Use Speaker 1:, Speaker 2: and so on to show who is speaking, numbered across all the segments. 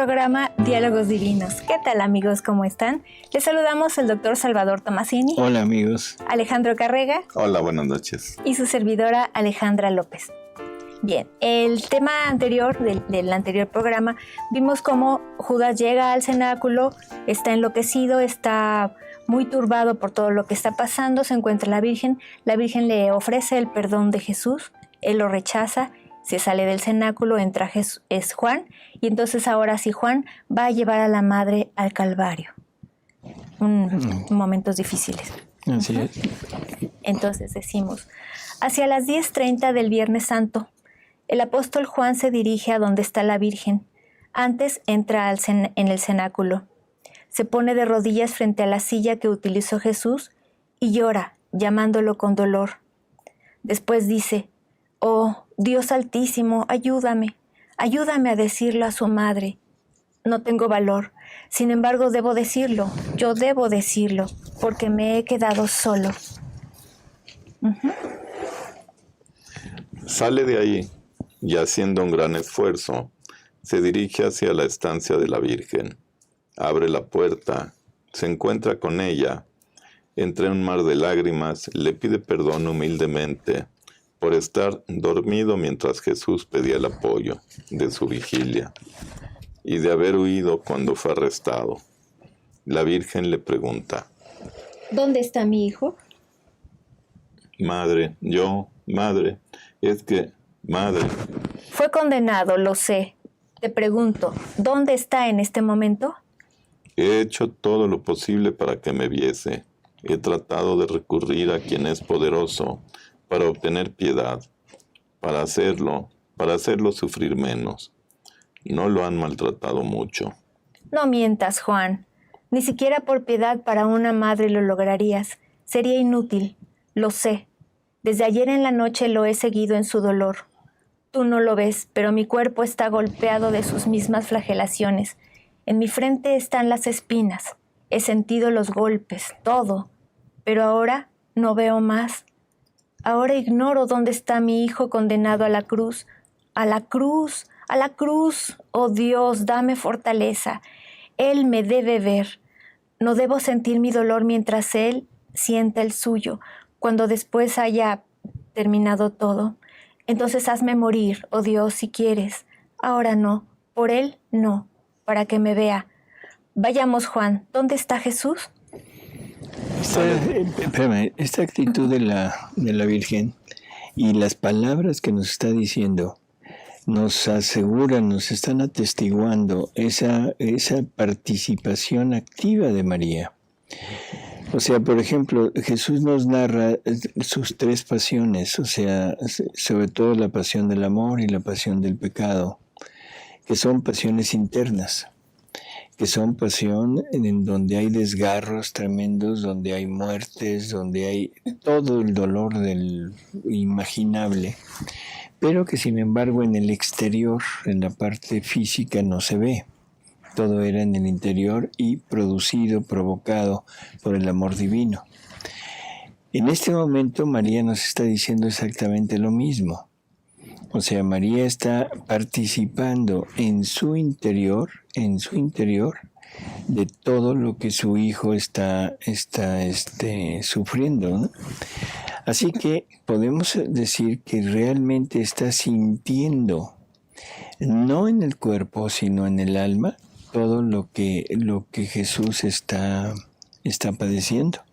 Speaker 1: programa Diálogos Divinos. ¿Qué tal, amigos? ¿Cómo están? Les saludamos el doctor Salvador Tomasini.
Speaker 2: Hola, amigos.
Speaker 1: Alejandro Carrega.
Speaker 3: Hola, buenas noches.
Speaker 1: Y su servidora Alejandra López. Bien, el tema anterior del anterior programa, vimos cómo Judas llega al cenáculo, está enloquecido, está muy turbado por todo lo que está pasando, se encuentra la Virgen le ofrece el perdón de Jesús, él lo rechaza, se sale del cenáculo, entra es Juan, y entonces ahora sí Juan va a llevar a la madre al Calvario. Momentos difíciles.
Speaker 2: Así es.
Speaker 1: Entonces decimos, hacia las 10:30 del Viernes Santo, el apóstol Juan se dirige a donde está la Virgen. Antes entra en el cenáculo. Se pone de rodillas frente a la silla que utilizó Jesús y llora, llamándolo con dolor. Después dice, «Oh, Dios Altísimo, ayúdame a decirlo a su madre. No tengo valor, sin embargo debo decirlo, yo debo decirlo, porque me he quedado solo».
Speaker 3: Sale de ahí y haciendo un gran esfuerzo, se dirige hacia la estancia de la Virgen. Abre la puerta, se encuentra con ella, entre un mar de lágrimas, le pide perdón humildemente por estar dormido mientras Jesús pedía el apoyo de su vigilia y de haber huido cuando fue arrestado. La Virgen le pregunta,
Speaker 1: ¿dónde está mi hijo?
Speaker 3: Madre.
Speaker 1: Fue condenado, lo sé. Te pregunto, ¿dónde está en este momento?
Speaker 3: He hecho todo lo posible para que me viese. He tratado de recurrir a quien es poderoso para obtener piedad, para hacerlo sufrir menos. No lo han maltratado mucho.
Speaker 1: No mientas, Juan. Ni siquiera por piedad para una madre lo lograrías. Sería inútil, lo sé. Desde ayer en la noche lo he seguido en su dolor. Tú no lo ves, pero mi cuerpo está golpeado de sus mismas flagelaciones. En mi frente están las espinas. He sentido los golpes, todo. Pero ahora no veo más. Ahora ignoro dónde está mi hijo condenado a la cruz. ¡A la cruz! ¡A la cruz! ¡Oh Dios, dame fortaleza! Él me debe ver. No debo sentir mi dolor mientras él sienta el suyo. Cuando después haya terminado todo, entonces hazme morir, oh Dios, si quieres. Ahora no, por él no, para que me vea. Vayamos, Juan, ¿dónde está Jesús?
Speaker 2: Esta actitud de la Virgen y las palabras que nos está diciendo nos aseguran, nos están atestiguando esa participación activa de María. O sea, por ejemplo, Jesús nos narra sus tres pasiones, o sea, sobre todo la pasión del amor y la pasión del pecado, que son pasiones internas, que son pasión en donde hay desgarros tremendos, donde hay muertes, donde hay todo el dolor del imaginable, pero que sin embargo en el exterior, en la parte física, no se ve. Todo era en el interior y provocado por el amor divino. En este momento María nos está diciendo exactamente lo mismo. O sea, María está participando en su interior, de todo lo que su hijo está sufriendo, ¿no? Así que podemos decir que realmente está sintiendo, no en el cuerpo, sino en el alma, todo lo que Jesús está padeciendo.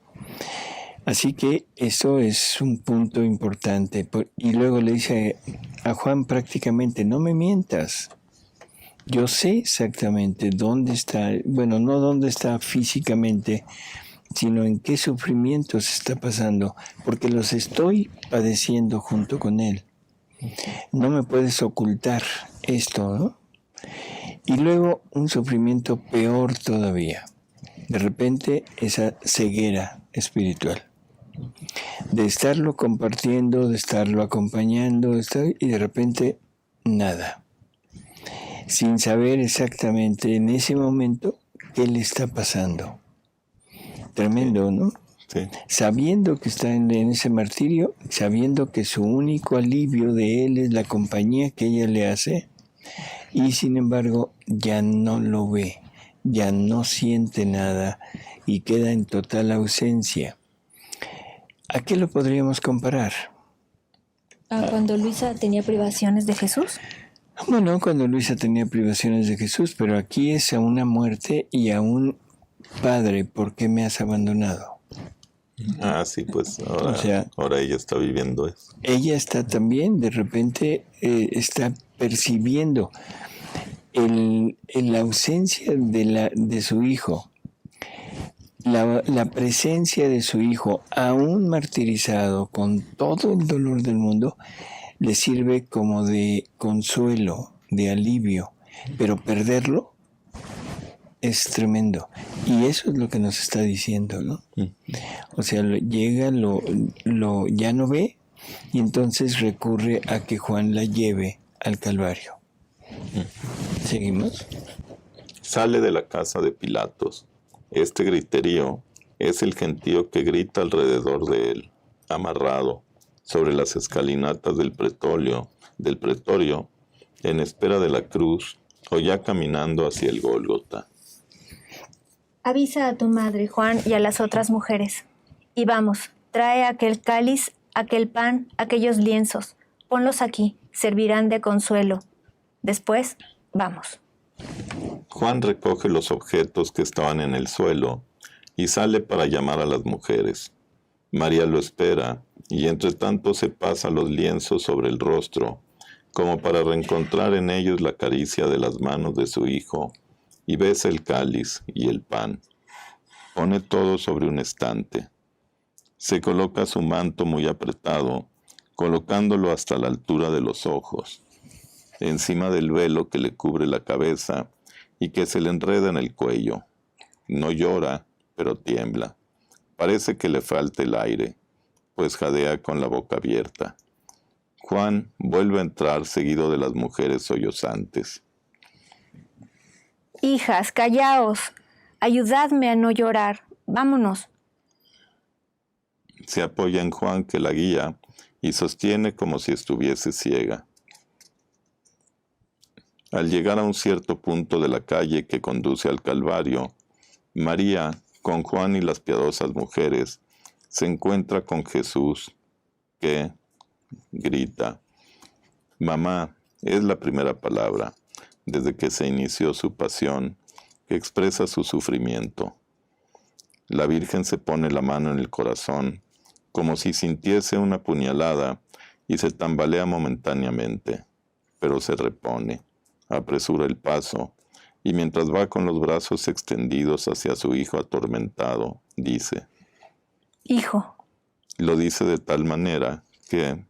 Speaker 2: Así que eso es un punto importante. Y luego le dice a Juan prácticamente, no me mientas. Yo sé exactamente dónde está, bueno, no dónde está físicamente, sino en qué sufrimientos está pasando, porque los estoy padeciendo junto con él. No me puedes ocultar esto, ¿no? Y luego un sufrimiento peor todavía. De repente esa ceguera espiritual. De estarlo compartiendo, de estarlo acompañando, y de repente nada. Sin saber exactamente en ese momento qué le está pasando. Tremendo, ¿no?
Speaker 3: Sí.
Speaker 2: Sabiendo que está en ese martirio, sabiendo que su único alivio de él es la compañía que ella le hace, y sin embargo ya no lo ve, ya no siente nada y queda en total ausencia. ¿A qué lo podríamos comparar?
Speaker 1: ¿A cuando Luisa tenía privaciones de Jesús?
Speaker 2: Bueno, cuando Luisa tenía privaciones de Jesús, pero aquí es a una muerte y a un padre, ¿por qué me has abandonado?
Speaker 3: Ah, sí, pues ahora,
Speaker 2: O sea,
Speaker 3: ahora ella está viviendo eso.
Speaker 2: ella está también, de repente, está percibiendo la ausencia de su hijo, la presencia de su hijo, aún martirizado, con todo el dolor del mundo, le sirve como de consuelo, de alivio, pero perderlo es tremendo. Y eso es lo que nos está diciendo, ¿no? O sea, llega, ya no ve, y entonces recurre a que Juan la lleve al Calvario. ¿Seguimos?
Speaker 3: Sale de la casa de Pilatos. Este griterío es el gentío que grita alrededor de él, amarrado sobre las escalinatas del pretorio, en espera de la cruz, o ya caminando hacia el Gólgota.
Speaker 1: Avisa a tu madre, Juan, y a las otras mujeres. Y vamos, trae aquel cáliz, aquel pan, aquellos lienzos. Ponlos aquí, servirán de consuelo. Después, vamos.
Speaker 3: Juan recoge los objetos que estaban en el suelo y sale para llamar a las mujeres. María lo espera y entre tanto se pasa los lienzos sobre el rostro, como para reencontrar en ellos la caricia de las manos de su hijo, y besa el cáliz y el pan. Pone todo sobre un estante. Se coloca su manto muy apretado, colocándolo hasta la altura de los ojos, encima del velo que le cubre la cabeza y que se le enreda en el cuello. No llora, pero tiembla. Parece que le falta el aire, pues jadea con la boca abierta. Juan vuelve a entrar seguido de las mujeres sollozantes.
Speaker 1: Hijas, callaos. Ayudadme a no llorar. Vámonos.
Speaker 3: Se apoya en Juan, que la guía y sostiene como si estuviese ciega. Al llegar a un cierto punto de la calle que conduce al Calvario, María, con Juan y las piadosas mujeres, se encuentra con Jesús, que grita. Mamá es la primera palabra, desde que se inició su pasión, que expresa su sufrimiento. La Virgen se pone la mano en el corazón, como si sintiese una puñalada, y se tambalea momentáneamente, pero se repone, apresura el paso, y mientras va con los brazos extendidos hacia su hijo atormentado, dice:
Speaker 1: Hijo.
Speaker 3: Lo dice de tal manera que,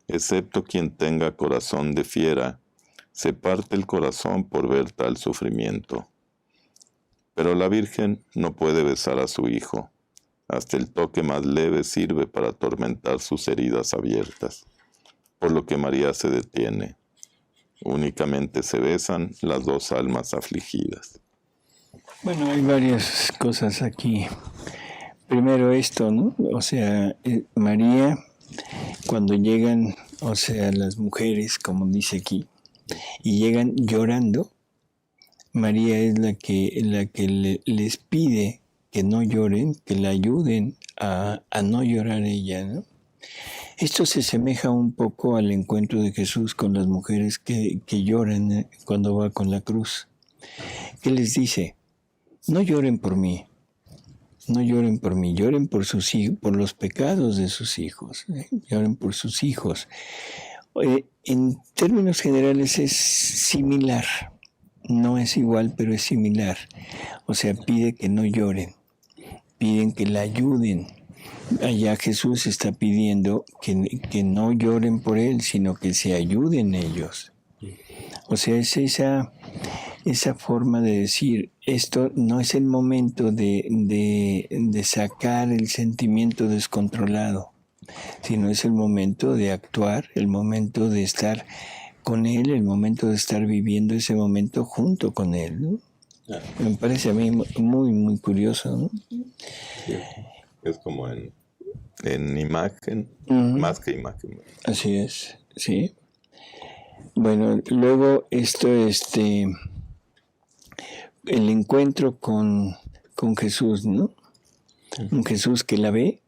Speaker 3: excepto quien tenga corazón de fiera, se parte el corazón por ver tal sufrimiento. Pero la Virgen no puede besar a su hijo. Hasta el toque más leve sirve para atormentar sus heridas abiertas, por lo que María se detiene. Únicamente se besan las dos almas afligidas.
Speaker 2: Bueno, hay varias cosas aquí. Primero esto, ¿no? O sea, María, cuando llegan, o sea, las mujeres, como dice aquí, y llegan llorando, María es la que les pide que no lloren, que la ayuden a no llorar ella, ¿no? Esto se asemeja un poco al encuentro de Jesús con las mujeres que lloran cuando va con la cruz. ¿Qué les dice? No lloren por mí, no lloren por mí, lloren por sus hijos, por los pecados de sus hijos, lloren por sus hijos. En términos generales es similar, no es igual, pero es similar. O sea, pide que no lloren, piden que la ayuden. Allá Jesús está pidiendo que no lloren por él, sino que se ayuden ellos. O sea, es esa forma de decir, esto no es el momento de sacar el sentimiento descontrolado, sino es el momento de actuar, el momento de estar con él, el momento de estar viviendo ese momento junto con él, ¿no? Me parece a mí muy, muy curioso, ¿no?
Speaker 3: Sí, es como en imagen, más que imagen.
Speaker 2: Así es, sí. Bueno, luego el encuentro con Jesús, ¿no? Un Jesús que la ve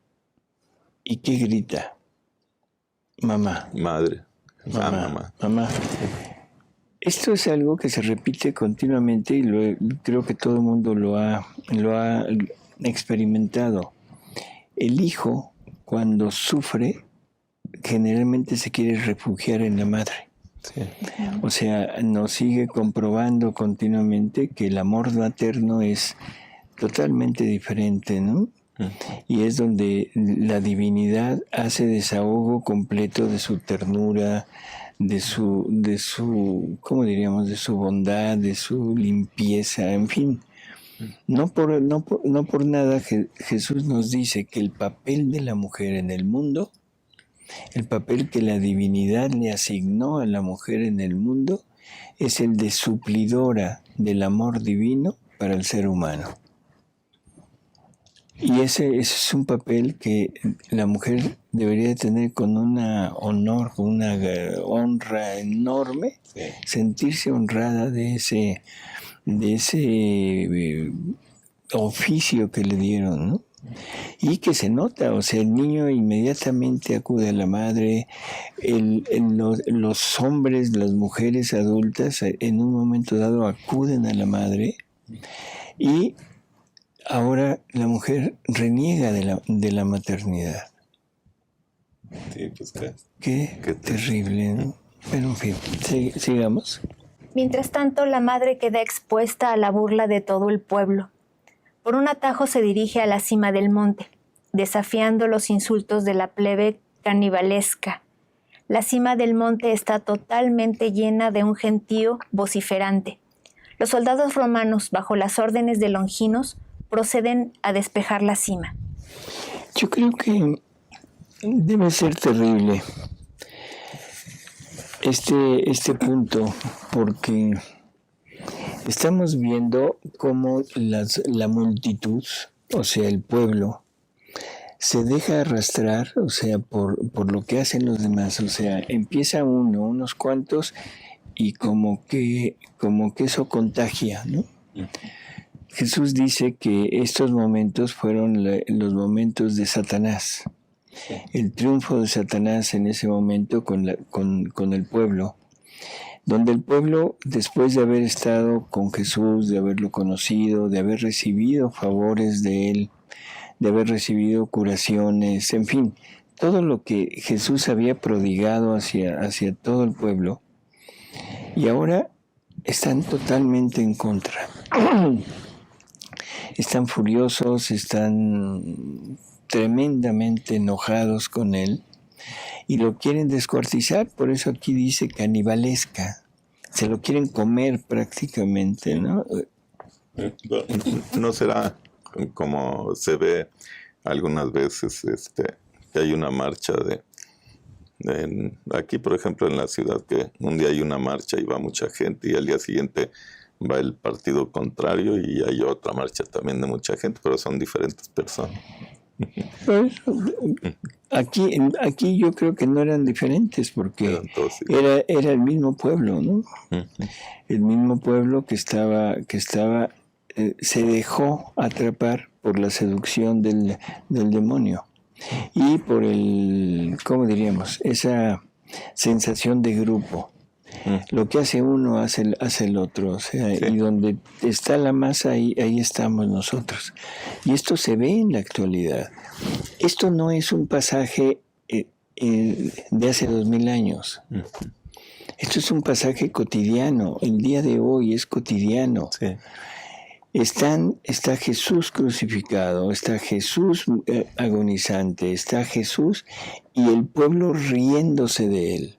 Speaker 2: y que grita, mamá.
Speaker 3: Madre.
Speaker 2: Mamá, mamá. Esto es algo que se repite continuamente y creo que todo el mundo lo ha experimentado. El hijo, cuando sufre, generalmente se quiere refugiar en la madre.
Speaker 3: Sí.
Speaker 2: O sea, nos sigue comprobando continuamente que el amor materno es totalmente diferente, ¿no? Y es donde la divinidad hace desahogo completo de su ternura, de su, ¿cómo diríamos? De su bondad, de su limpieza, en fin. No por nada Jesús nos dice que el papel de la mujer en el mundo, el papel que la divinidad le asignó a la mujer en el mundo, es el de suplidora del amor divino para el ser humano. Y ese es un papel que la mujer debería tener con una honor, con una honra enorme, sí. Sentirse honrada de ese oficio que le dieron, ¿no? Y que se nota, o sea, el niño inmediatamente acude a la madre, los hombres, las mujeres adultas en un momento dado acuden a la madre y ahora la mujer reniega de la maternidad.
Speaker 3: Sí, pues
Speaker 2: qué terrible, ¿no? Pero en fin, sigamos.
Speaker 1: Mientras tanto, la madre queda expuesta a la burla de todo el pueblo. Por un atajo se dirige a la cima del monte, desafiando los insultos de la plebe canibalesca. La cima del monte está totalmente llena de un gentío vociferante. Los soldados romanos, bajo las órdenes de Longinos, proceden a despejar la cima.
Speaker 2: Yo creo que debe ser terrible este punto, porque estamos viendo cómo la multitud, o sea, el pueblo, se deja arrastrar, o sea, por lo que hacen los demás. O sea, empieza unos cuantos, y como que eso contagia, ¿no? Jesús dice que estos momentos fueron los momentos de Satanás. El triunfo de Satanás en ese momento con el pueblo, donde el pueblo, después de haber estado con Jesús, de haberlo conocido, de haber recibido favores de él, de haber recibido curaciones, en fin, todo lo que Jesús había prodigado hacia todo el pueblo, y ahora están totalmente en contra. Están furiosos, están tremendamente enojados con él y lo quieren descuartizar. Por eso aquí dice canibalesca. Se lo quieren comer prácticamente, ¿no?
Speaker 3: ¿No será como se ve algunas veces que hay una marcha aquí, por ejemplo, en la ciudad, que un día hay una marcha y va mucha gente y al día siguiente va el partido contrario y hay otra marcha también de mucha gente, pero son diferentes personas?
Speaker 2: Pues, aquí yo creo que no eran diferentes, porque era el mismo pueblo, ¿no? El mismo pueblo que estaba se dejó atrapar por la seducción del demonio y por ¿cómo diríamos? Esa sensación de grupo. Lo que hace uno hace el otro, o sea, sí. Y donde está la masa, ahí estamos nosotros. Y esto se ve en la actualidad. Esto no es un pasaje de hace 2000 años. Esto es un pasaje cotidiano. El día de hoy es cotidiano. Sí. Está Jesús crucificado, está Jesús agonizante, está Jesús y el pueblo riéndose de él.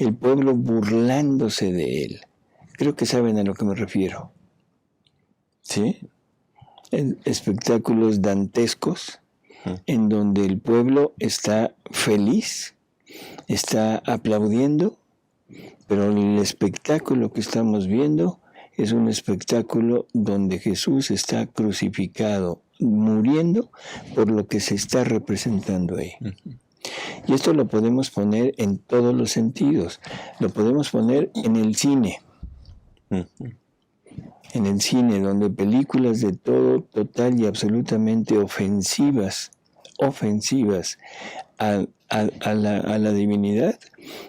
Speaker 2: El pueblo burlándose de él. Creo que saben a lo que me refiero. ¿Sí? En espectáculos dantescos en donde el pueblo está feliz, está aplaudiendo, pero el espectáculo que estamos viendo es un espectáculo donde Jesús está crucificado, muriendo por lo que se está representando ahí. Y esto lo podemos poner en todos los sentidos. Lo podemos poner en el cine. En el cine, donde películas de todo, total y absolutamente ofensivas a la divinidad,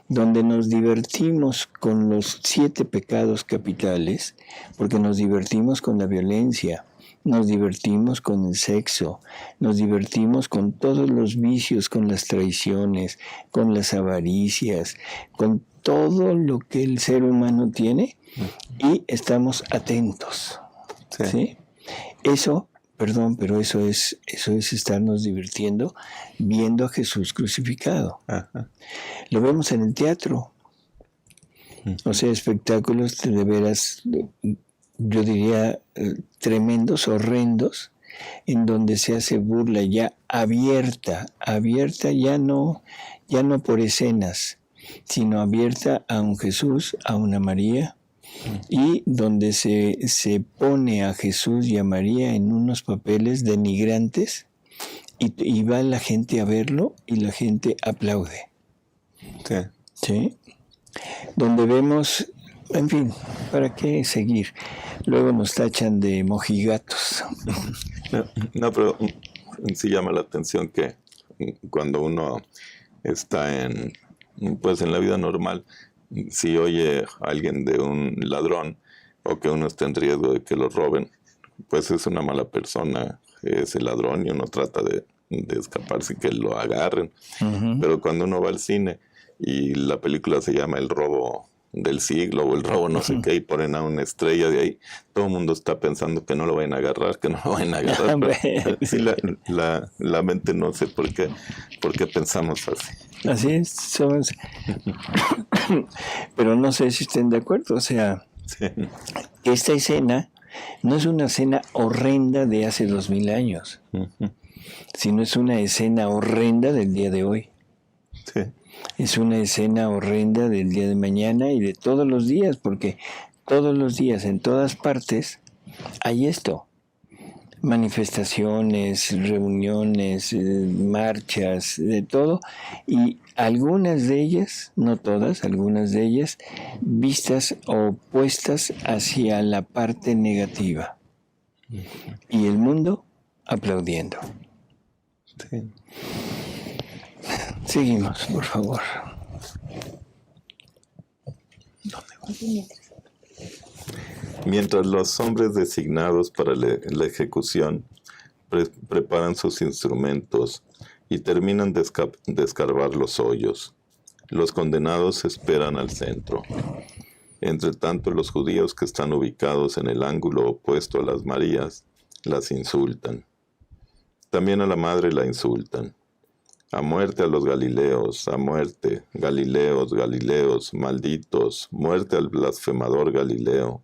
Speaker 2: donde nos divertimos con los 7 pecados capitales, porque nos divertimos con la violencia, nos divertimos con el sexo, nos divertimos con todos los vicios, con las traiciones, con las avaricias, con todo lo que el ser humano tiene, y estamos atentos. ¿Sí? Eso, perdón, pero eso es estarnos divirtiendo viendo a Jesús crucificado. Ajá. Lo vemos en el teatro. O sea, espectáculos de veras, yo diría, tremendos, horrendos, en donde se hace burla ya abierta, ya no por escenas, sino abierta a un Jesús, a una María, y donde se pone a Jesús y a María en unos papeles denigrantes, y va la gente a verlo y la gente aplaude. Sí. ¿Sí? Donde vemos, en fin, ¿para qué seguir? Luego nos tachan de mojigatos.
Speaker 3: No, pero sí llama la atención que cuando uno está en la vida normal, si oye a alguien de un ladrón o que uno está en riesgo de que lo roben, pues es una mala persona ese ladrón y uno trata de escaparse y que lo agarren. Uh-huh. Pero cuando uno va al cine y la película se llama El robo del siglo o el robo no sé qué, y ponen a una estrella de ahí, todo el mundo está pensando que no lo vayan a agarrar, pero sí, la mente no sé por qué pensamos así.
Speaker 2: Así es, somos... Pero no sé si estén de acuerdo, o sea, sí. Esta escena no es una escena horrenda de hace 2000 años, uh-huh, sino es una escena horrenda del día de hoy. Sí. Es una escena horrenda del día de mañana y de todos los días, porque todos los días, en todas partes, hay esto. Manifestaciones, reuniones, marchas, de todo, y algunas de ellas, no todas, algunas de ellas, vistas o puestas hacia la parte negativa. Y el mundo aplaudiendo. Sí. Seguimos, por favor.
Speaker 3: Mientras los hombres designados para la ejecución preparan sus instrumentos y terminan de escarbar los hoyos, los condenados esperan al centro. Entre tanto, los judíos que están ubicados en el ángulo opuesto a las Marías las insultan. También a la madre la insultan. A muerte a los Galileos, a muerte, Galileos, Galileos, malditos, muerte al blasfemador Galileo.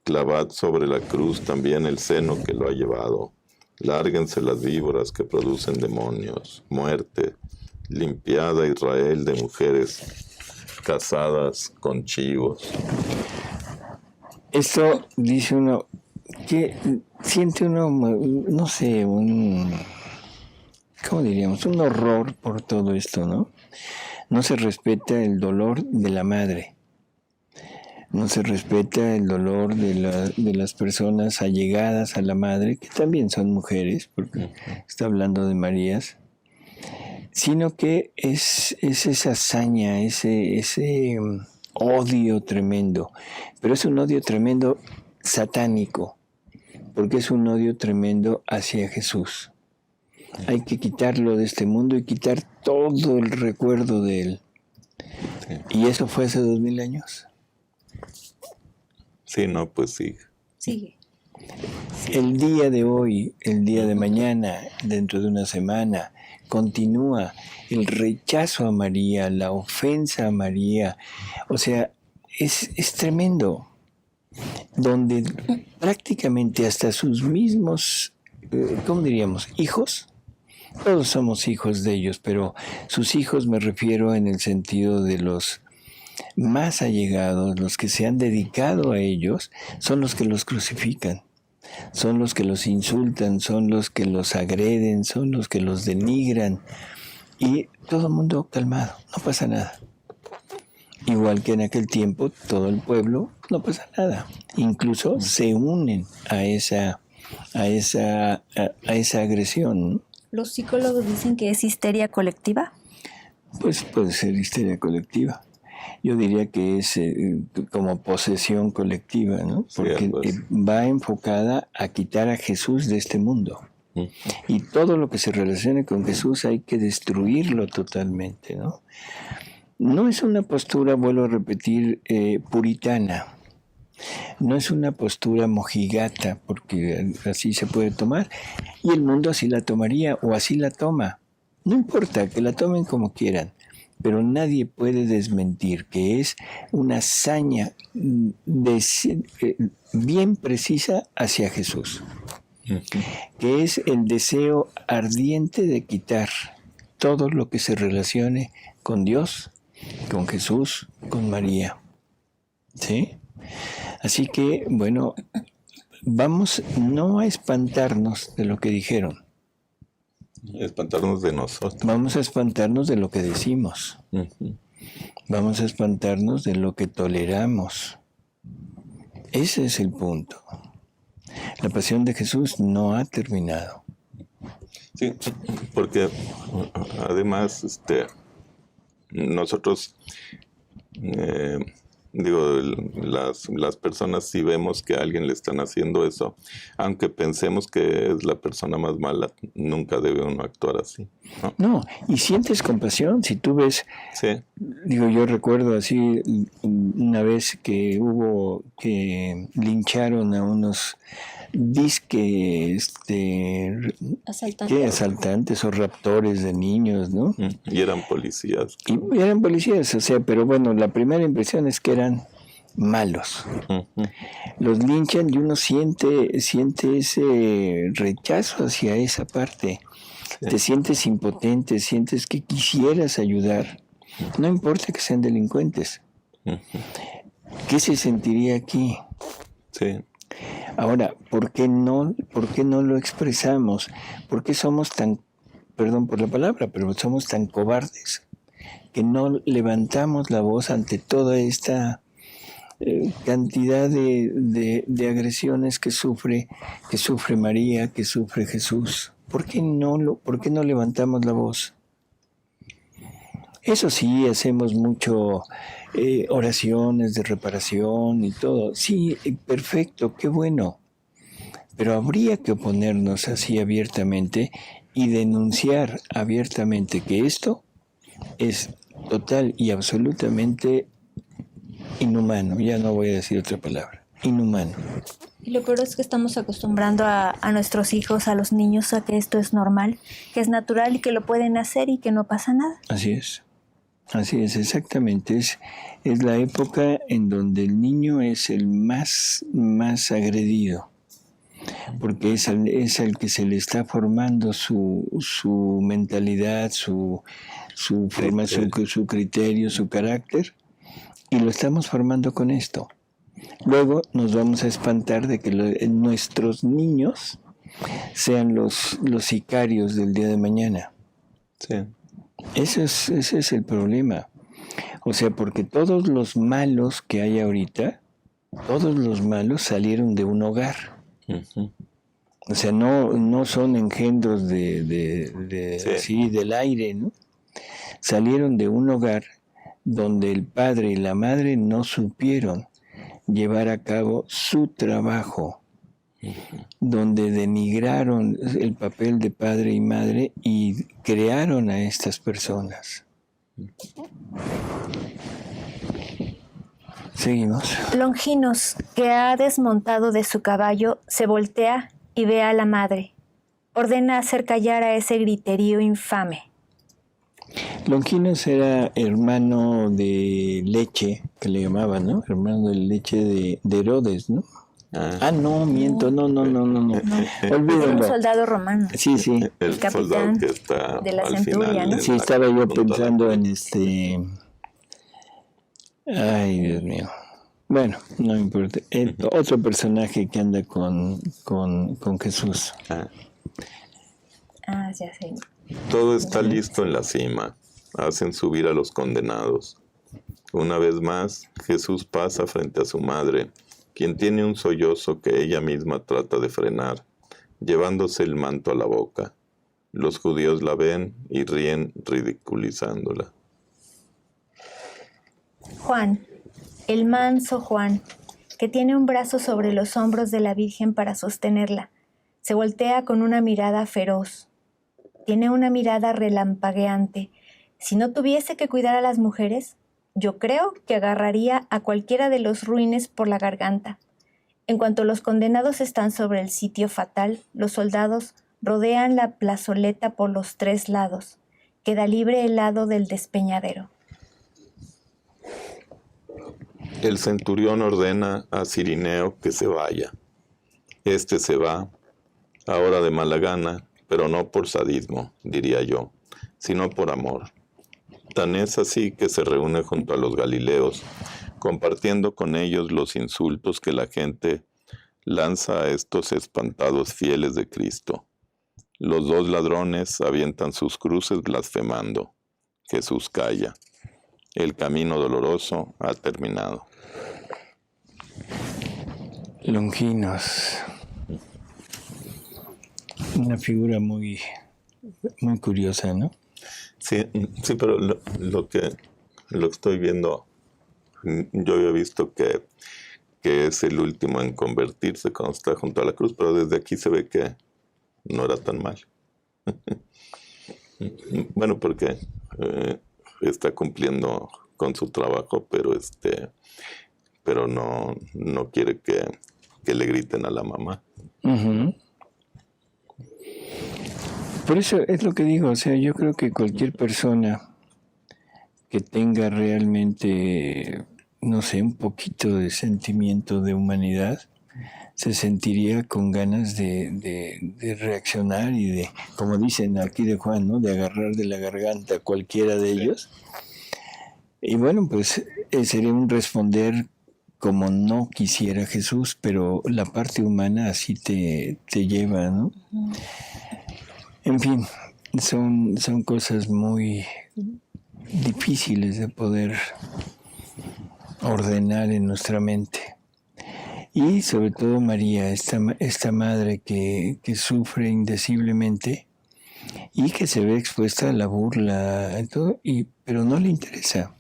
Speaker 3: Clavad sobre la cruz también el seno que lo ha llevado. Lárguense las víboras que producen demonios. Muerte, limpiada Israel de mujeres casadas con chivos.
Speaker 2: Esto dice uno, que siente uno, no sé, ¿cómo diríamos? Un horror por todo esto, ¿no? No se respeta el dolor de la madre. No se respeta el dolor de las personas allegadas a la madre, que también son mujeres, porque está hablando de Marías, sino que es esa hazaña, ese odio tremendo, pero es un odio tremendo satánico, porque es un odio tremendo hacia Jesús. Hay que quitarlo de este mundo y quitar todo el recuerdo de él. ¿Y eso fue hace 2000 años?
Speaker 3: Sí, no, pues sí.
Speaker 1: Sigue.
Speaker 2: El día de hoy, el día de mañana, dentro de una semana, continúa el rechazo a María, la ofensa a María. O sea, es tremendo. Donde prácticamente hasta sus mismos, ¿cómo diríamos? Hijos. Todos somos hijos de ellos, pero sus hijos me refiero en el sentido de los más allegados, los que se han dedicado a ellos, son los que los crucifican, son los que los insultan, son los que los agreden, son los que los denigran. Y todo el mundo calmado, no pasa nada. Igual que en aquel tiempo, todo el pueblo, no pasa nada. Incluso se unen a esa agresión, ¿no?
Speaker 1: ¿Los psicólogos dicen que es histeria colectiva?
Speaker 2: Pues puede ser histeria colectiva. Yo diría que es como posesión colectiva, ¿no? Porque va enfocada a quitar a Jesús de este mundo. Y todo lo que se relacione con Jesús hay que destruirlo totalmente, ¿no? No es una postura, vuelvo a repetir, puritana. No es una postura mojigata, porque así se puede tomar. Y el mundo así la tomaría o así la toma. No importa, que la tomen como quieran. Pero nadie puede desmentir que es una hazaña bien precisa hacia Jesús. Que es el deseo ardiente de quitar todo lo que se relacione con Dios, con Jesús, con María. ¿Sí? Así que, bueno, vamos no a espantarnos de lo que dijeron.
Speaker 3: Espantarnos de nosotros.
Speaker 2: Vamos a espantarnos de lo que decimos. Vamos a espantarnos de lo que toleramos. Ese es el punto. La pasión de Jesús no ha terminado.
Speaker 3: Sí, porque además nosotros las personas, si vemos que a alguien le están haciendo eso, aunque pensemos que es la persona más mala, nunca debe uno actuar así, ¿no?
Speaker 2: No, y sientes compasión. Si tú ves,
Speaker 3: sí.
Speaker 2: Yo recuerdo así una vez que lincharon a unos asaltantes o raptores de niños, ¿no?
Speaker 3: Y eran policías.
Speaker 2: Y eran policías, o sea, pero bueno, la primera impresión es que eran malos. Los linchan y uno siente ese rechazo hacia esa parte. Sí. Te sientes impotente, sientes que quisieras ayudar. No importa que sean delincuentes. ¿Qué se sentiría aquí?
Speaker 3: Sí.
Speaker 2: Ahora, ¿por qué no lo expresamos? ¿Por qué somos tan, perdón por la palabra, pero somos tan cobardes que no levantamos la voz ante toda esta cantidad de agresiones que sufre María, que sufre Jesús? ¿Por qué no levantamos la voz? Eso sí, hacemos mucho oraciones de reparación y todo. Sí, perfecto, qué bueno. Pero habría que oponernos así abiertamente y denunciar abiertamente que esto es total y absolutamente inhumano. Ya no voy a decir otra palabra. Inhumano.
Speaker 1: Y lo peor es que estamos acostumbrando a nuestros hijos, a los niños, a que esto es normal, que es natural y que lo pueden hacer y que no pasa nada.
Speaker 2: Así es. Así es, exactamente. Es la época en donde el niño es el más agredido, porque es al que se le está formando su mentalidad, su forma, su criterio, su carácter, y lo estamos formando con esto. Luego nos vamos a espantar de que nuestros niños sean los sicarios del día de mañana.
Speaker 3: Sí.
Speaker 2: Ese es el problema. O sea, porque todos los malos que hay ahorita, todos los malos salieron de un hogar. O sea, no son engendros del aire, ¿no? Salieron de un hogar donde el padre y la madre no supieron llevar a cabo su trabajo, donde denigraron el papel de padre y madre y crearon a estas personas. Seguimos.
Speaker 1: Longinos, que ha desmontado de su caballo, se voltea y ve a la madre. Ordena hacer callar a ese griterío infame.
Speaker 2: Longinos era hermano de leche, que le llamaban, ¿no? Hermano de leche de Herodes, ¿no? No, miento, no. Olvídalo.
Speaker 1: Un soldado romano.
Speaker 2: Sí.
Speaker 3: El capitán que está
Speaker 1: de la
Speaker 3: al
Speaker 1: centuria,
Speaker 3: final,
Speaker 1: ¿no?
Speaker 2: Sí, estaba yo pensando en Ay, Dios mío. Bueno, no importa. Otro personaje que anda con Jesús.
Speaker 1: Ya sé.
Speaker 3: Todo está listo en la cima. Hacen subir a los condenados. Una vez más, Jesús pasa frente a su madre, quien tiene un sollozo que ella misma trata de frenar, llevándose el manto a la boca. Los judíos la ven y ríen ridiculizándola.
Speaker 1: Juan, el manso Juan, que tiene un brazo sobre los hombros de la Virgen para sostenerla, se voltea con una mirada feroz. Tiene una mirada relampagueante. Si no tuviese que cuidar a las mujeres, yo creo que agarraría a cualquiera de los ruines por la garganta. En cuanto los condenados están sobre el sitio fatal, los soldados rodean la plazoleta por los 3 lados. Queda libre el lado del despeñadero.
Speaker 3: El centurión ordena a Cirineo que se vaya. Este se va, ahora de mala gana, pero no por sadismo, diría yo, sino por amor. Tan es así que se reúne junto a los galileos, compartiendo con ellos los insultos que la gente lanza a estos espantados fieles de Cristo. Los 2 ladrones avientan sus cruces blasfemando. Jesús calla. El camino doloroso ha terminado.
Speaker 2: Longinos. Una figura muy curiosa, ¿no?
Speaker 3: Sí, pero lo que estoy viendo, yo había visto que es el último en convertirse cuando está junto a la cruz, pero desde aquí se ve que no era tan mal. Bueno, porque está cumpliendo con su trabajo, pero no quiere que le griten a la mamá.
Speaker 2: Uh-huh. Por eso es lo que digo, o sea, yo creo que cualquier persona que tenga realmente, no sé, un poquito de sentimiento de humanidad, se sentiría con ganas de reaccionar y de, como dicen aquí de Juan, ¿no?, de agarrar de la garganta a cualquiera de ellos. Y bueno, pues sería un responder como no quisiera Jesús, pero la parte humana así te lleva, ¿no? En fin, son cosas muy difíciles de poder ordenar en nuestra mente. Y sobre todo María, esta madre que sufre indeciblemente y que se ve expuesta a la burla, todo, pero no le interesa.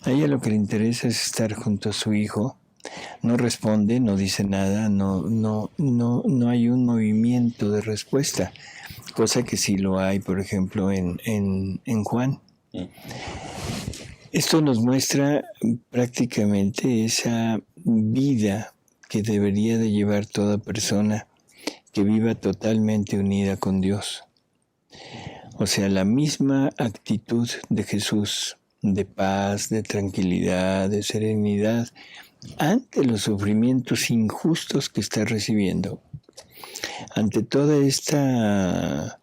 Speaker 2: A ella lo que le interesa es estar junto a su hijo. No responde, no dice nada, no hay un movimiento de respuesta, cosa que sí lo hay, por ejemplo, en Juan. Esto nos muestra prácticamente esa vida que debería de llevar toda persona que viva totalmente unida con Dios. O sea, la misma actitud de Jesús, de paz, de tranquilidad, de serenidad, ante los sufrimientos injustos que está recibiendo, ante toda esta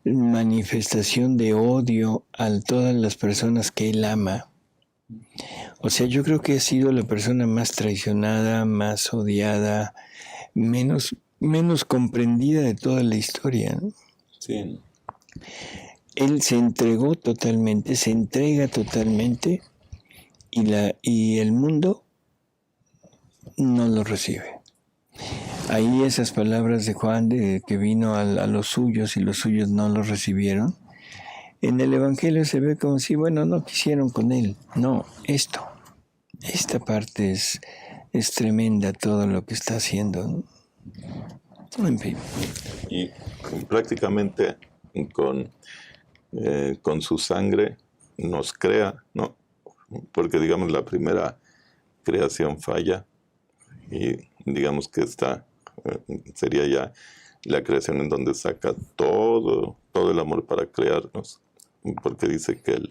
Speaker 2: manifestación de odio a todas las personas que él ama. O sea, yo creo que ha sido la persona más traicionada, más odiada, menos comprendida de toda la historia, ¿no?
Speaker 3: Sí.
Speaker 2: Él se entregó totalmente, se entrega totalmente y el mundo no lo recibe. Ahí esas palabras de Juan, de que vino a los suyos y los suyos no lo recibieron, en el Evangelio se ve como si, bueno, no quisieron con él. No, esta parte es tremenda, todo lo que está haciendo, ¿no? En fin.
Speaker 3: Y prácticamente con su sangre nos crea, ¿no? Porque digamos la primera creación falla y digamos que esta sería ya la creación en donde saca todo el amor para crearnos, porque dice que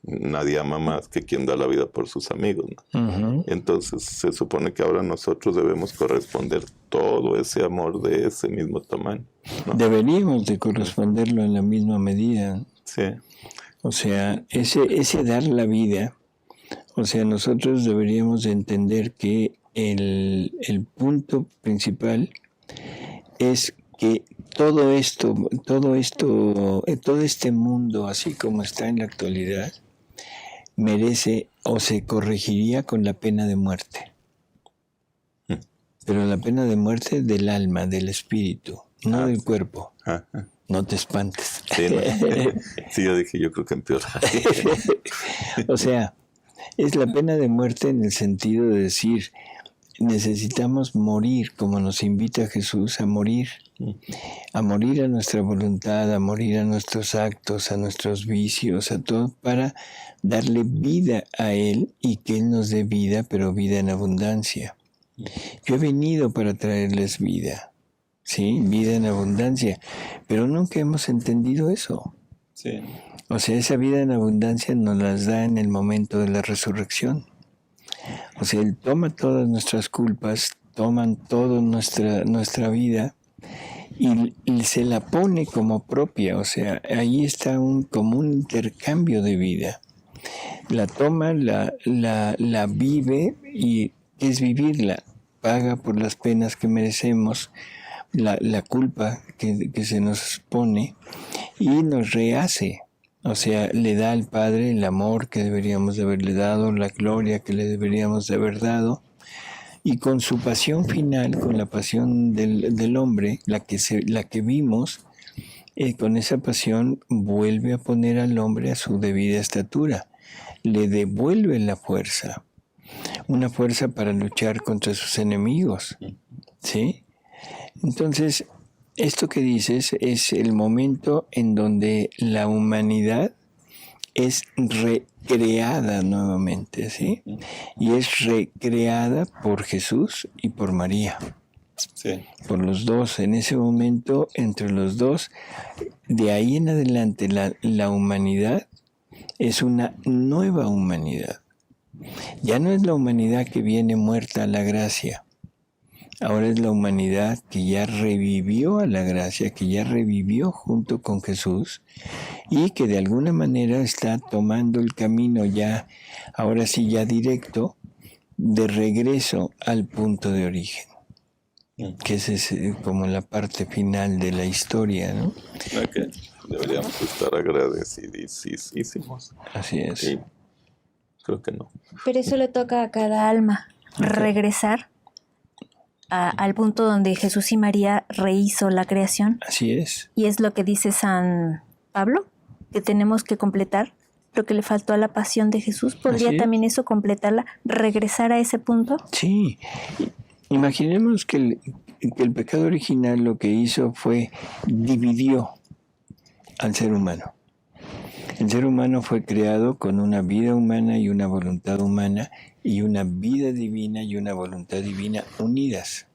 Speaker 3: nadie ama más que quien da la vida por sus amigos, ¿no? Uh-huh. Entonces se supone que ahora nosotros debemos corresponder todo ese amor de ese mismo tamaño, ¿no?
Speaker 2: Deberíamos de corresponderlo en la misma medida.
Speaker 3: Sí.
Speaker 2: O sea, ese dar la vida, o sea, nosotros deberíamos de entender que el punto principal es que todo este mundo, así como está en la actualidad, merece o se corregiría con la pena de muerte. Pero la pena de muerte del alma, del espíritu, no del cuerpo. No te espantes.
Speaker 3: Sí, no. Sí, yo dije, yo creo que empeora.
Speaker 2: O sea, es la pena de muerte en el sentido de decir, necesitamos morir como nos invita Jesús a morir a nuestra voluntad, a morir a nuestros actos, a nuestros vicios, a todo, para darle vida a Él y que Él nos dé vida, pero vida en abundancia. Yo he venido para traerles vida, ¿sí? Vida en abundancia, pero nunca hemos entendido eso.
Speaker 3: Sí.
Speaker 2: O sea, esa vida en abundancia nos las da en el momento de la resurrección. O sea, Él toma todas nuestras culpas, toman toda nuestra vida y se la pone como propia. O sea, ahí está como un intercambio de vida. La toma, la vive y es vivirla. Paga por las penas que merecemos, la culpa que se nos pone y nos rehace. O sea, le da al Padre el amor que deberíamos de haberle dado, la gloria que le deberíamos de haber dado. Y con su pasión final, con la pasión del hombre, la que vimos, con esa pasión vuelve a poner al hombre a su debida estatura. Le devuelve la fuerza. Una fuerza para luchar contra sus enemigos. ¿Sí? Entonces, esto que dices es el momento en donde la humanidad es recreada nuevamente, ¿sí? Y es recreada por Jesús y por María.
Speaker 3: Sí.
Speaker 2: Por los dos. En ese momento, entre los dos, de ahí en adelante, la humanidad es una nueva humanidad. Ya no es la humanidad que viene muerta a la gracia. Ahora es la humanidad que ya revivió a la gracia, que ya revivió junto con Jesús y que de alguna manera está tomando el camino ya, ahora sí ya directo, de regreso al punto de origen. Que esa es como la parte final de la historia, ¿no?
Speaker 3: Que deberíamos estar agradecidísimos.
Speaker 2: Así es.
Speaker 3: Sí, creo que no.
Speaker 1: Pero eso le toca a cada alma, regresar al punto donde Jesús y María rehizo la creación.
Speaker 2: Así es.
Speaker 1: Y es lo que dice San Pablo, que tenemos que completar lo que le faltó a la pasión de Jesús. ¿Podría también eso completarla, regresar a ese punto?
Speaker 2: Sí. Imaginemos que el pecado original lo que hizo fue dividió al ser humano. El ser humano fue creado con una vida humana y una voluntad humana y una vida divina y una voluntad divina unidas.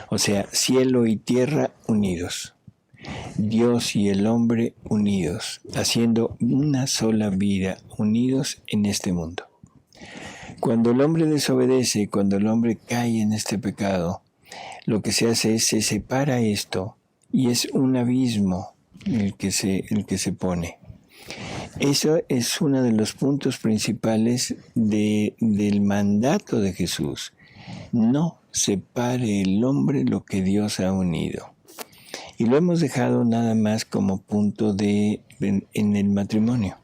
Speaker 2: O sea, cielo y tierra unidos. Dios y el hombre unidos, haciendo una sola vida, unidos en este mundo. Cuando el hombre desobedece, cuando el hombre cae en este pecado, lo que se hace es se separa esto y es un abismo el que se pone. Eso es uno de los puntos principales del mandato de Jesús. No separe el hombre lo que Dios ha unido. Y lo hemos dejado nada más como punto en el matrimonio.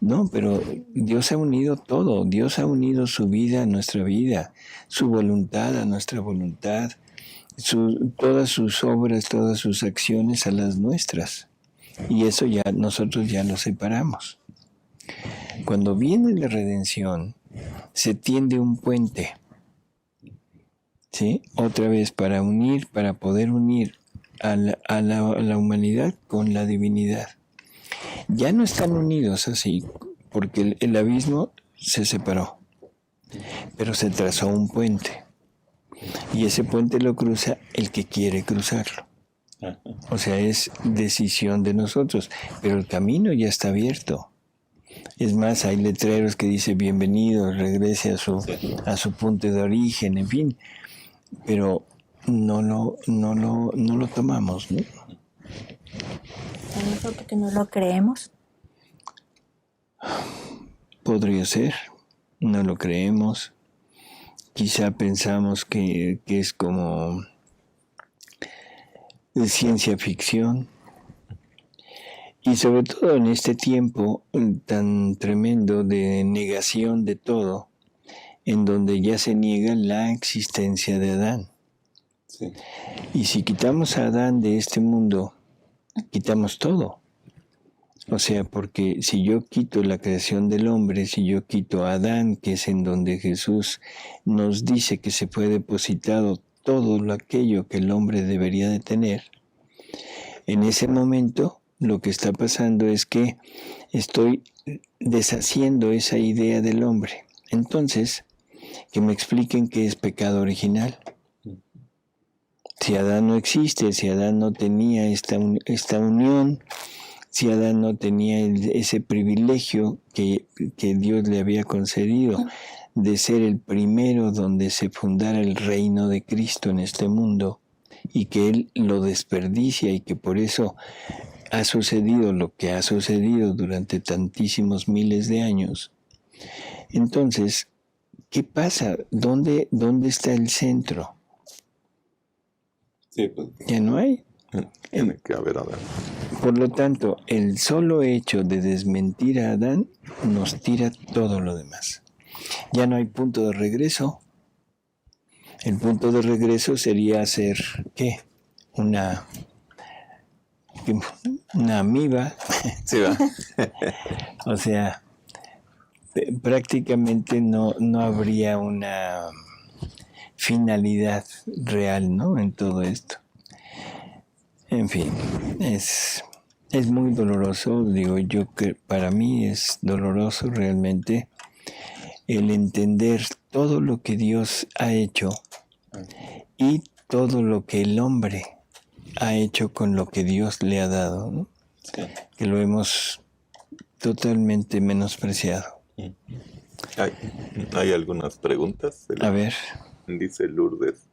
Speaker 2: No, pero Dios ha unido todo. Dios ha unido su vida a nuestra vida, su voluntad a nuestra voluntad, todas sus obras, todas sus acciones a las nuestras. Y eso ya nosotros ya lo separamos. Cuando viene la redención, se tiende un puente, ¿sí? Otra vez para poder unir a la humanidad con la divinidad. Ya no están unidos así, porque el abismo se separó, pero se trazó un puente. Y ese puente lo cruza el que quiere cruzarlo. O sea, es decisión de nosotros, pero el camino ya está abierto. Es más, hay letreros que dicen bienvenido, regrese a su punto de origen, en fin. Pero no lo tomamos, ¿no?
Speaker 1: Porque no lo creemos.
Speaker 2: Podría ser, no lo creemos. Quizá pensamos que es como ciencia ficción. Y sobre todo en este tiempo tan tremendo de negación de todo, en donde ya se niega la existencia de Adán.
Speaker 3: Sí.
Speaker 2: Y si quitamos a Adán de este mundo, quitamos todo. O sea, porque si yo quito la creación del hombre, si yo quito a Adán, que es en donde Jesús nos dice que se fue depositado todo aquello que el hombre debería de tener, en ese momento lo que está pasando es que estoy deshaciendo esa idea del hombre. Entonces, que me expliquen qué es pecado original. Si Adán no existe, si Adán no tenía esta unión, si Adán no tenía ese privilegio que Dios le había concedido de ser el primero donde se fundara el reino de Cristo en este mundo, y que Él lo desperdicia y que por eso ha sucedido lo que ha sucedido durante tantísimos miles de años. Entonces, ¿qué pasa? ¿Dónde está el centro?
Speaker 3: Sí, pues,
Speaker 2: Ya no hay.
Speaker 3: tiene que haber Adán.
Speaker 2: Por lo tanto, el solo hecho de desmentir a Adán nos tira todo lo demás. Ya no hay punto de regreso. El punto de regreso sería hacer, ¿qué? Una amiba.
Speaker 3: Sí, ¿verdad?
Speaker 2: O sea, prácticamente no habría una finalidad real, ¿no? En todo esto. En fin, es muy doloroso, digo yo, que para mí es doloroso realmente el entender todo lo que Dios ha hecho y todo lo que el hombre ha hecho con lo que Dios le ha dado, ¿no?
Speaker 3: Sí.
Speaker 2: Que lo hemos totalmente menospreciado.
Speaker 3: Hay algunas preguntas.
Speaker 2: A ver.
Speaker 3: Dice Lourdes.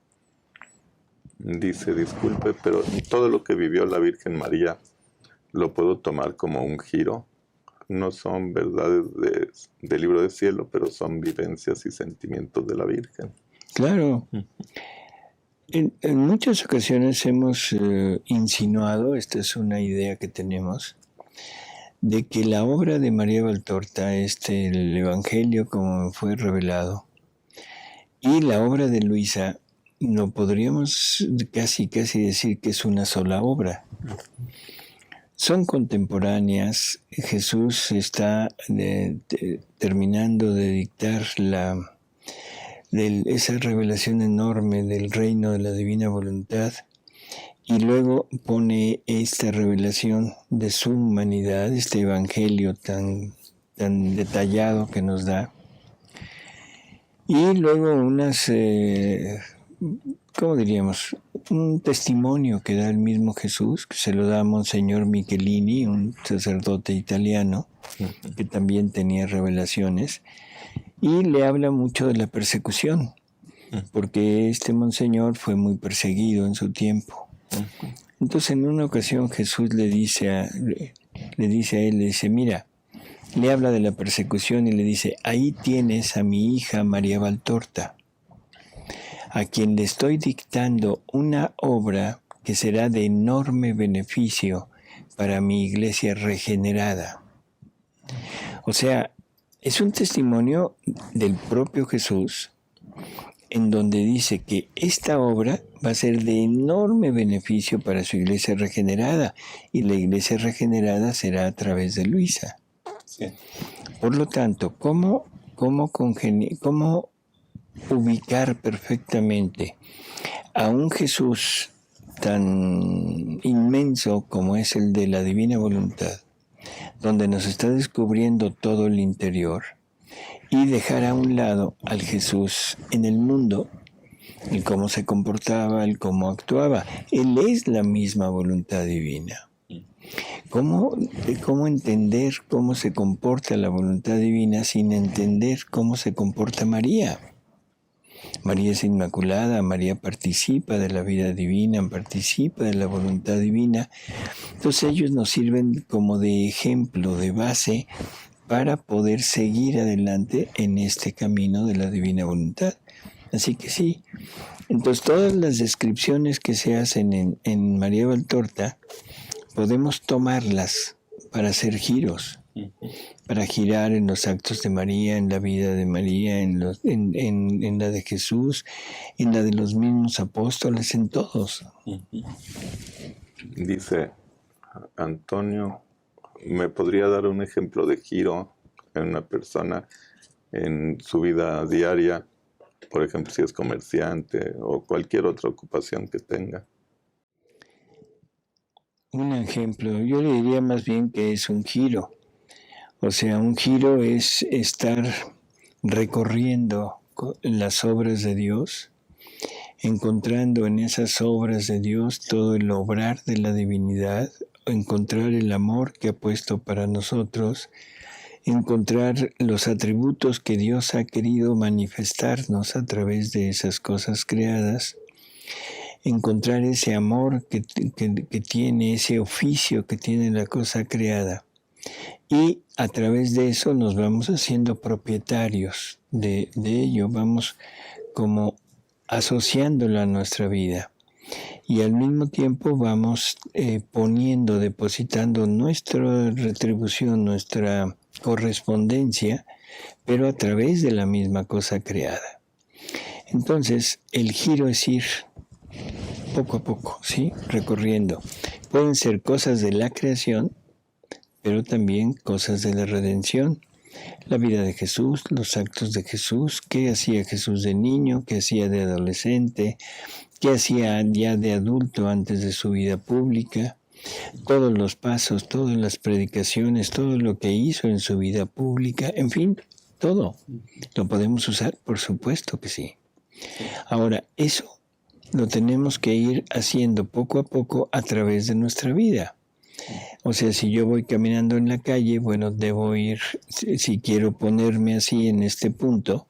Speaker 3: Dice, disculpe, pero todo lo que vivió la Virgen María, ¿lo puedo tomar como un giro? No son verdades del libro del cielo, pero son vivencias y sentimientos de la Virgen.
Speaker 2: Claro. En muchas ocasiones hemos insinuado, esta es una idea que tenemos, de que la obra de María Valtorta, el Evangelio como fue revelado, y la obra de Luisa, no podríamos casi decir que es una sola obra. Son contemporáneas. Jesús está terminando de dictar esa revelación enorme del reino de la divina voluntad, y luego pone esta revelación de su humanidad, este evangelio tan detallado que nos da, y luego ¿cómo diríamos? Un testimonio que da el mismo Jesús, que se lo da a Monseñor Michelini, un sacerdote italiano que también tenía revelaciones, y le habla mucho de la persecución, porque este monseñor fue muy perseguido en su tiempo. Entonces, en una ocasión Jesús le dice a él, mira, le habla de la persecución y le dice, ahí tienes a mi hija María Valtorta, a quien le estoy dictando una obra que será de enorme beneficio para mi iglesia regenerada. O sea, es un testimonio del propio Jesús en donde dice que esta obra va a ser de enorme beneficio para su iglesia regenerada, y la iglesia regenerada será a través de Luisa.
Speaker 3: Sí.
Speaker 2: Por lo tanto, ¿cómo ubicar perfectamente a un Jesús tan inmenso como es el de la divina voluntad, donde nos está descubriendo todo el interior, y dejar a un lado al Jesús en el mundo, el cómo se comportaba, el cómo actuaba? Él es la misma voluntad divina. ¿Cómo entender cómo se comporta la voluntad divina sin entender cómo se comporta María? María es inmaculada, María participa de la vida divina, participa de la voluntad divina. Entonces ellos nos sirven como de ejemplo, de base, para poder seguir adelante en este camino de la divina voluntad. Así que sí, Entonces, todas las descripciones que se hacen en María Valtorta, podemos tomarlas para hacer giros, para girar en los actos de María, en la vida de María, en la de Jesús, en la de los mismos apóstoles, en todos.
Speaker 3: Dice Antonio, ¿me podría dar un ejemplo de giro en una persona en su vida diaria? Por ejemplo, si es comerciante o cualquier otra ocupación que tenga.
Speaker 2: Un ejemplo, yo le diría más bien que es un giro. O sea, un giro es estar recorriendo las obras de Dios, encontrando en esas obras de Dios todo el obrar de la divinidad, encontrar el amor que ha puesto para nosotros, encontrar los atributos que Dios ha querido manifestarnos a través de esas cosas creadas, encontrar ese amor que tiene, ese oficio que tiene la cosa creada. Y a través de eso nos vamos haciendo propietarios de ello, vamos como asociándolo a nuestra vida. Y al mismo tiempo vamos depositando nuestra retribución, nuestra correspondencia, pero a través de la misma cosa creada. Entonces, el giro es ir poco a poco, ¿sí? Recorriendo. Pueden ser cosas de la creación, pero también cosas de la redención. La vida de Jesús, los actos de Jesús, qué hacía Jesús de niño, qué hacía de adolescente, qué hacía ya de adulto antes de su vida pública, todos los pasos, todas las predicaciones, todo lo que hizo en su vida pública, en fin, todo. ¿Lo podemos usar? Por supuesto que sí. Ahora, eso lo tenemos que ir haciendo poco a poco a través de nuestra vida. O sea, si yo voy caminando en la calle, bueno, debo ir, si quiero ponerme así en este punto,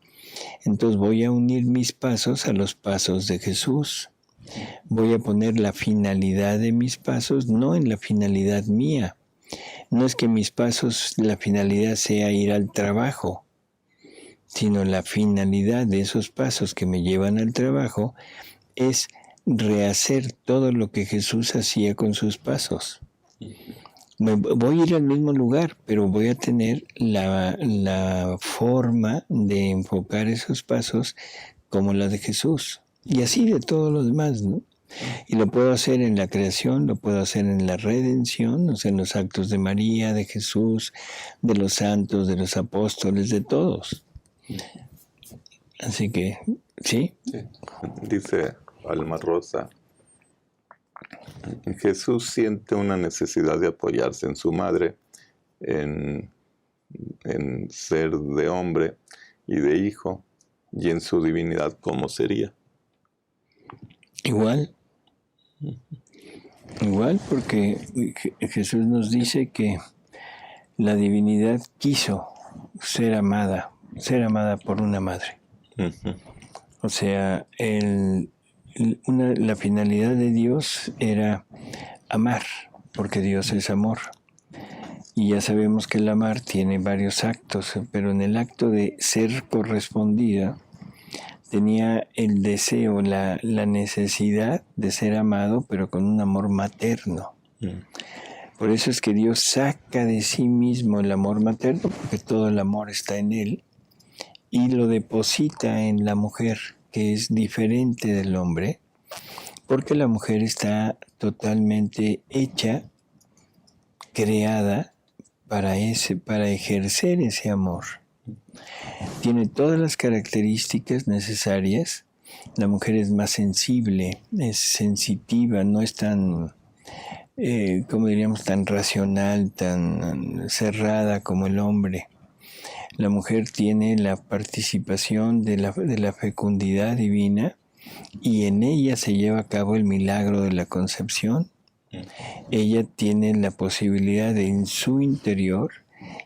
Speaker 2: entonces voy a unir mis pasos a los pasos de Jesús. Voy a poner la finalidad de mis pasos, no en la finalidad mía. No es que mis pasos, la finalidad sea ir al trabajo, sino la finalidad de esos pasos que me llevan al trabajo es rehacer todo lo que Jesús hacía con sus pasos. Voy a ir al mismo lugar, pero voy a tener la forma de enfocar esos pasos como la de Jesús. Y así de todo lo demás, ¿no? Y lo puedo hacer en la creación, lo puedo hacer en la redención, o sea, en los actos de María, de Jesús, de los santos, de los apóstoles, de todos. Así que, ¿sí?
Speaker 3: Dice Alma Rosa, Jesús siente una necesidad de apoyarse en su madre, en ser de hombre y de hijo, y en su divinidad, ¿cómo sería?
Speaker 2: Igual, porque Jesús nos dice que la divinidad quiso ser amada por una madre. Uh-huh. O sea, la finalidad de Dios era amar, porque Dios es amor. Y ya sabemos que el amar tiene varios actos, pero en el acto de ser correspondida, tenía el deseo, la necesidad de ser amado, pero con un amor materno. Por eso es que Dios saca de sí mismo el amor materno, porque todo el amor está en Él, y lo deposita en la mujer, que es diferente del hombre, porque la mujer está totalmente hecha, creada para ejercer ese amor. Tiene todas las características necesarias. La mujer es más sensible, es sensitiva, no es tan, como diríamos, tan racional, tan cerrada como el hombre. La mujer tiene la participación de la fecundidad divina y en ella se lleva a cabo el milagro de la concepción. Ella tiene la posibilidad de en su interior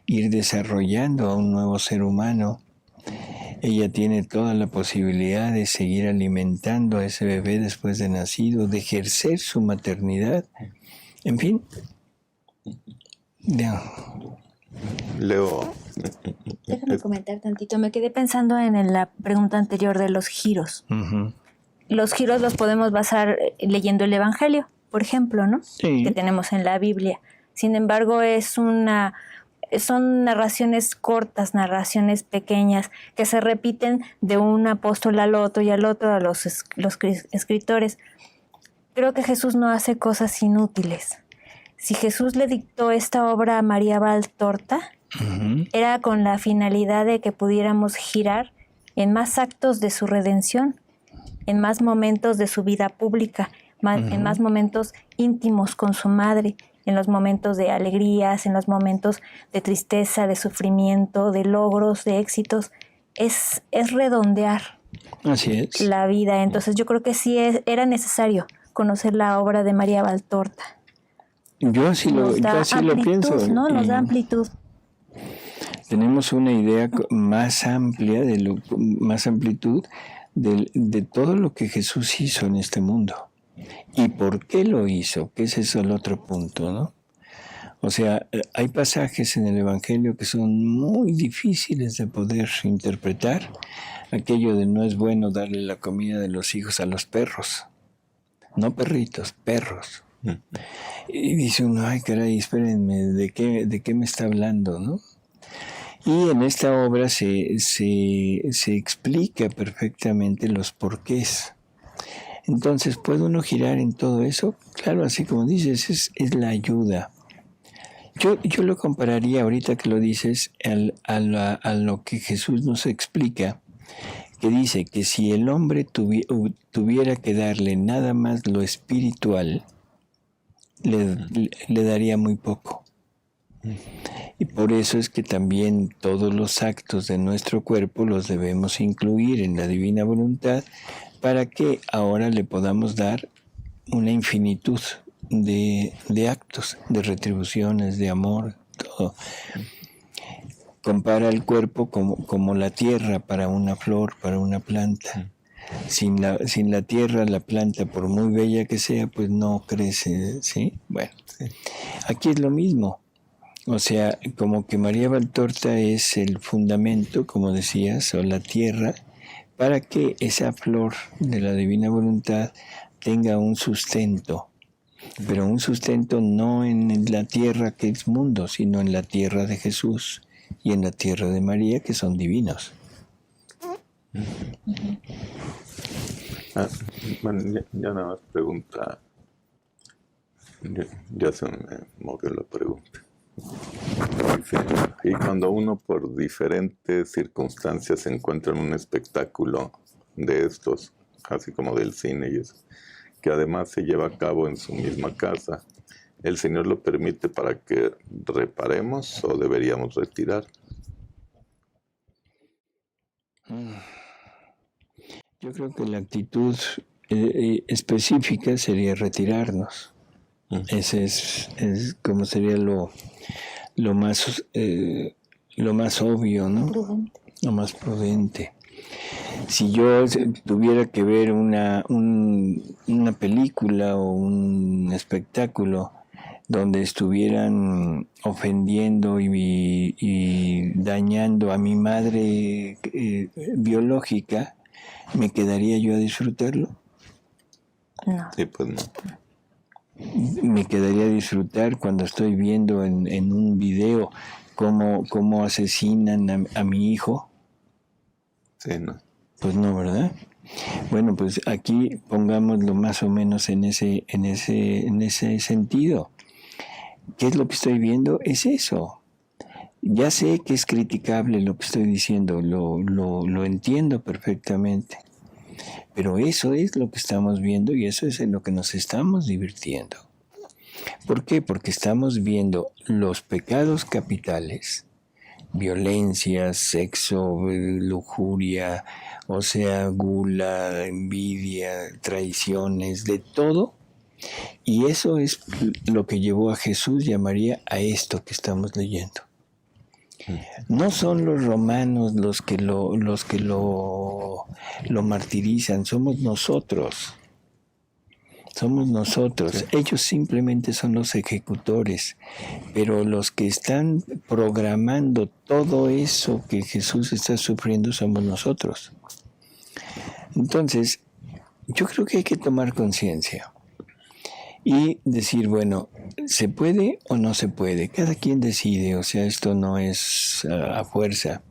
Speaker 2: ir desarrollando a un nuevo ser humano. Ella tiene toda la posibilidad de seguir alimentando a ese bebé después de nacido, de ejercer su maternidad. En fin.
Speaker 3: Leo.
Speaker 1: Déjame comentar tantito. Me quedé pensando en la pregunta anterior de los giros.
Speaker 2: Uh-huh.
Speaker 1: los giros los podemos basar leyendo el Evangelio, por ejemplo, ¿no?
Speaker 2: Sí.
Speaker 1: Que tenemos en la Biblia. Sin embargo, son narraciones cortas, narraciones pequeñas, que se repiten de un apóstol al otro y al otro, a los escritores. Creo que Jesús no hace cosas inútiles. Si Jesús le dictó esta obra a María Valtorta, era con la finalidad de que pudiéramos girar en más actos de su redención, en más momentos de su vida pública, en más momentos íntimos con su madre, en los momentos de alegrías, en los momentos de tristeza, de sufrimiento, de logros, de éxitos. Es redondear
Speaker 2: Así es.
Speaker 1: la vida. Entonces yo creo que sí era necesario conocer la obra de María Valtorta.
Speaker 2: Yo así lo pienso.
Speaker 1: ¿No? Nos da amplitud.
Speaker 2: Tenemos una idea más amplia, más amplitud de todo lo que Jesús hizo en este mundo. ¿Y por qué lo hizo? Que ese es el otro punto, ¿no? O sea, hay pasajes en el Evangelio que son muy difíciles de poder interpretar. Aquello de no es bueno darle la comida de los hijos a los perros. No perritos, perros. Y dice uno, ay caray, espérenme, ¿de qué me está hablando, no? Y en esta obra se explica perfectamente los porqués. Entonces, ¿puede uno girar en todo eso? Claro, así como dices, es la ayuda. Yo lo compararía, ahorita que lo dices, a lo que Jesús nos explica, que dice que si el hombre tuviera que darle nada más lo espiritual, le daría muy poco. Y por eso es que también todos los actos de nuestro cuerpo los debemos incluir en la divina voluntad para que ahora le podamos dar una infinitud de actos, de retribuciones, de amor, todo. Compara el cuerpo como la tierra para una flor, para una planta. Sin la tierra, la planta, por muy bella que sea, pues no crece, ¿sí? Bueno, aquí es lo mismo. O sea, como que María Valtorta es el fundamento, como decías, o la tierra, para que esa flor de la divina voluntad tenga un sustento. Pero un sustento no en la tierra que es mundo, sino en la tierra de Jesús y en la tierra de María, que son divinos.
Speaker 3: Bueno, ya nada más pregunta. Ya se me movió la pregunta. Dice, y cuando uno por diferentes circunstancias se encuentra en un espectáculo de estos, así como del cine y eso, que además se lleva a cabo en su misma casa, ¿el Señor lo permite para que reparemos o deberíamos retirar?
Speaker 2: Yo creo que la actitud específica sería retirarnos. Ese es como sería lo más obvio, ¿no?
Speaker 1: Prudente.
Speaker 2: Lo más prudente. Si yo tuviera que ver una película o un espectáculo donde estuvieran ofendiendo y dañando a mi madre biológica, ¿me quedaría yo a disfrutarlo?
Speaker 1: No.
Speaker 3: Sí, pues no.
Speaker 2: Me quedaría a disfrutar cuando estoy viendo en un video cómo asesinan a mi hijo.
Speaker 3: Sí, no.
Speaker 2: Pues no, ¿verdad? Bueno, pues aquí pongámoslo más o menos en ese sentido. ¿Qué es lo que estoy viendo? Es eso. Ya sé que es criticable lo que estoy diciendo, lo entiendo perfectamente. Pero eso es lo que estamos viendo y eso es en lo que nos estamos divirtiendo. ¿Por qué? Porque estamos viendo los pecados capitales, violencia, sexo, lujuria, o sea, gula, envidia, traiciones, de todo. Y eso es lo que llevó a Jesús y a María a esto que estamos leyendo. No son los romanos los que lo martirizan, somos nosotros. Somos nosotros. Ellos simplemente son los ejecutores, pero los que están programando todo eso que Jesús está sufriendo somos nosotros. Entonces, yo creo que hay que tomar conciencia y decir, bueno, ¿se puede o no se puede? Cada quien decide, o sea, esto no es a fuerza.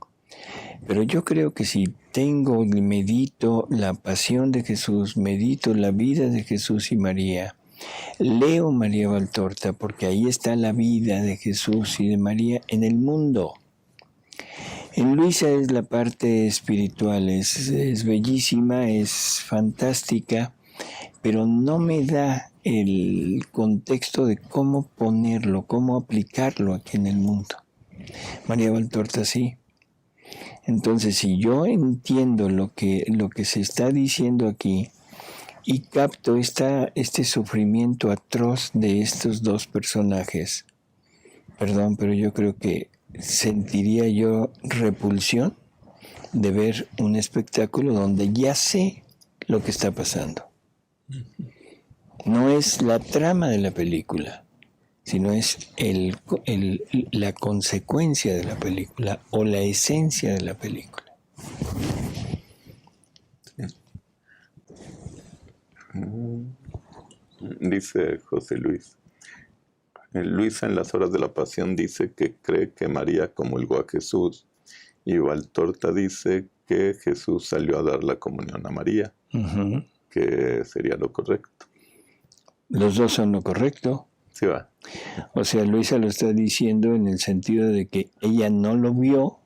Speaker 2: Pero yo creo que si medito la pasión de Jesús, medito la vida de Jesús y María, leo María Valtorta, porque ahí está la vida de Jesús y de María en el mundo. En Luisa es la parte espiritual, es bellísima, es fantástica, pero no me da el contexto de cómo ponerlo, cómo aplicarlo aquí en el mundo. María Valtorta sí. Entonces, si yo entiendo lo que se está diciendo aquí y capto este sufrimiento atroz de estos dos personajes, perdón, pero yo creo que sentiría yo repulsión de ver un espectáculo donde ya sé lo que está pasando. No es la trama de la película, sino es la consecuencia de la película o la esencia de la película.
Speaker 3: Dice José Luis. Luisa en las horas de la pasión dice que cree que María comulgó a Jesús y Valtorta dice que Jesús salió a dar la comunión a María, que sería lo correcto.
Speaker 2: Los dos son lo correcto.
Speaker 3: Sí va.
Speaker 2: O sea, Luisa lo está diciendo en el sentido de que ella no lo vio,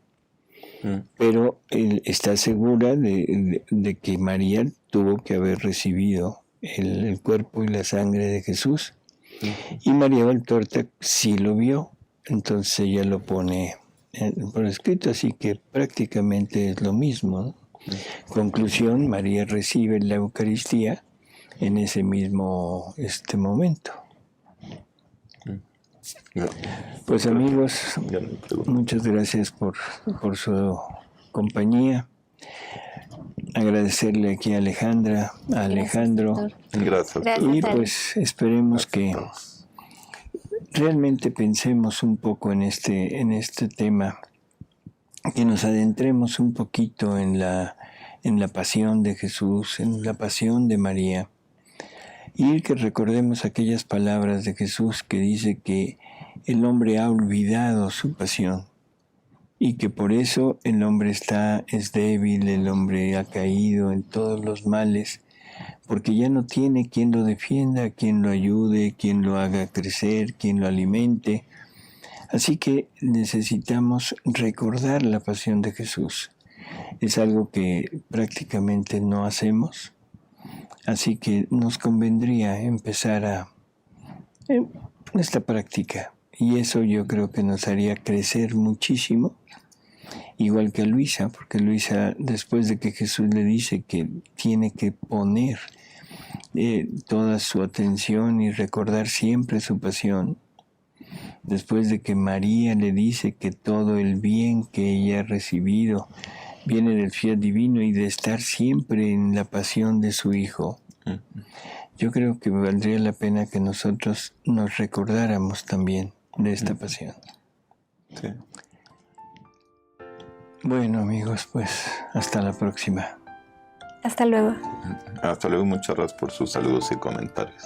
Speaker 2: pero él está segura de que María tuvo que haber recibido el cuerpo y la sangre de Jesús. Y María Valtorta sí lo vio, entonces ella lo pone por escrito, así que prácticamente es lo mismo, ¿no? Conclusión, María recibe la Eucaristía en ese mismo momento. Pues amigos, muchas gracias por su compañía. Agradecerle aquí a Alejandro.
Speaker 3: Gracias.
Speaker 2: Y pues esperemos que realmente pensemos un poco en este tema, que nos adentremos un poquito en la pasión de Jesús, en la pasión de María, y que recordemos aquellas palabras de Jesús que dice que el hombre ha olvidado su pasión y que por eso el hombre es débil, el hombre ha caído en todos los males, porque ya no tiene quien lo defienda, quien lo ayude, quien lo haga crecer, quien lo alimente. Así que necesitamos recordar la pasión de Jesús. Es algo que prácticamente no hacemos, así que nos convendría empezar esta práctica. Y eso yo creo que nos haría crecer muchísimo, igual que a Luisa, porque Luisa, después de que Jesús le dice que tiene que poner toda su atención y recordar siempre su pasión, después de que María le dice que todo el bien que ella ha recibido viene del fiat divino y de estar siempre en la pasión de su Hijo, yo creo que valdría la pena que nosotros nos recordáramos también de esta pasión.
Speaker 3: Sí.
Speaker 2: Bueno amigos, pues hasta la próxima.
Speaker 1: Hasta luego.
Speaker 3: Hasta luego, muchas gracias por sus saludos y comentarios.